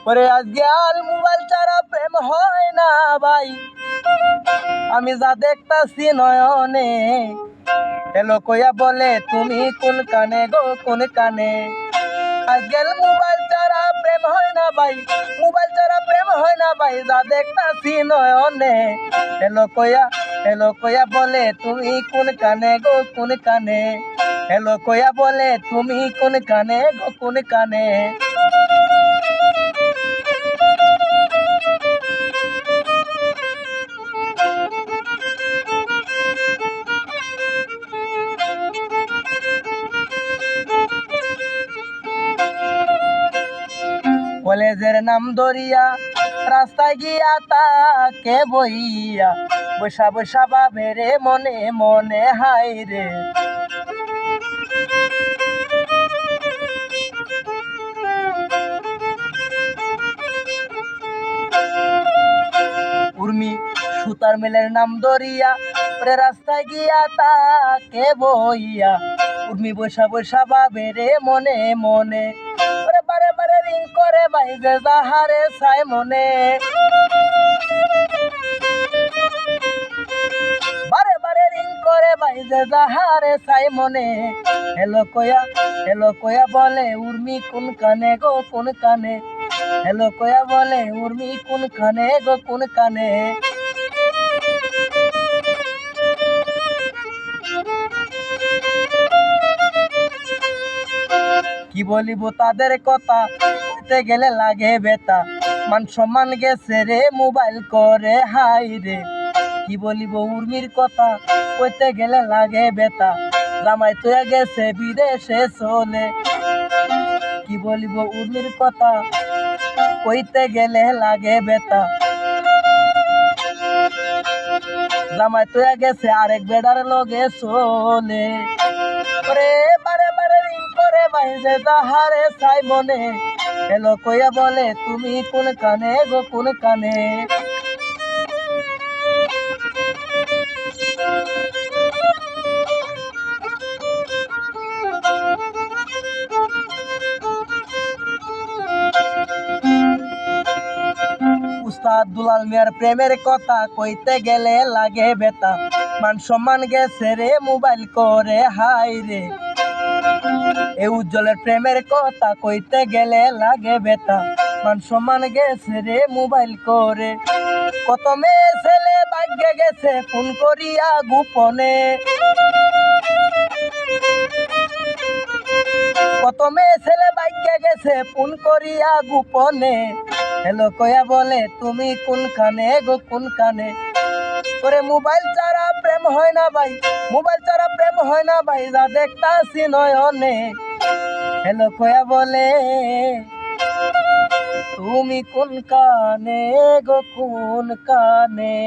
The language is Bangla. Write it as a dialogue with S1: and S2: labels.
S1: ওরে আজকাল মোবাইল ছাড়া প্রেম হয় না ভাই, আমি যা দেখতাছি নয়নে। হ্যালো কইয়া বলে তুমি কোন কানে গো কোন কানে। আজকাল মোবাইল ছাড়া প্রেম হয় না ভাই, মোবাইল ছাড়া প্রেম হয় না ভাই, যা দেখতাছি নয়নে। হ্যালো কইয়া বলে তুমি কোন কানে গো কোন কানে। হ্যালো কইয়া বলে তুমি কোন কানে গো কোন কানে। কলেজের নাম ধরিয়া রাস্তায় গিয়া তাকে বইয়া, বসা বসা ভাবে রে মনে মনে হাই রে। উর্মি সুতার মিলের নাম ধরিয়া ওরে রাস্তায় গিয়া তাকে বইয়া, উর্মি বসা বসা ভাবে রে মনে মনে। ওরে বারে বারে রিং করে বাইজে যাহারে চাই মনে। বারে বারে রিং করে বাইজে যাহারে চাই মনে। হ্যালো কয়া বলে উর্মি কোন কানে গো কোন কানে। হ্যালো কয়া বলে উর্মি কোন কানে গো কোন কানে। কি বলিব তাদের কথা, কইতে গেলে লাগে বেতা। মান সম্মান গেছে রে মোবাইল করে হাই রে। কি বলিব উর্মির কথা, কইতে গেলে লাগে বেতা। জামাই তো গেছে বিদেশে চলে। কি বলিব উর্মির কথা, কইতে গেলে লাগে বেতা। জামাই তো গেছে আরেক বেড়ার লগে চলে। ওরে বারে বারে রিং করে বাইজে যাহারে চাই মনে। হ্যালো কইয়া বলে তুমি কোন কানে গো কোন কানে। উস্তাদ দুলাল মিয়ার প্রেমের কথা, কইতে গেলে লাগে বেতা। মান সম্মান গেছে রে মোবাইল করে হাই রে। এ উজ্জ্বলের প্রেমের কথা, কইতে গেলে লাগে বেতা। মান সম্মান গেছে রে মোবাইল করে। কত মেয়ে ছেলে ভাগ্যে গেছে ফোন করিয়া গোপনে। কত মেয়ে ছেলে ভাগ্যে গেছে ফোন করিয়া গোপনে। হ্যালো কয়া বলে তুমি কোন কানে গো কোন কানে। করে মোবাইল ছাড়া প্রেম হয় না ভাই, মোবাইল ছাড়া প্রেম হয় না ভাই, যা দেখতাছি নয়নে। হ্যালো কয়া বলে তুমি কোন কানে গো কোন কানে।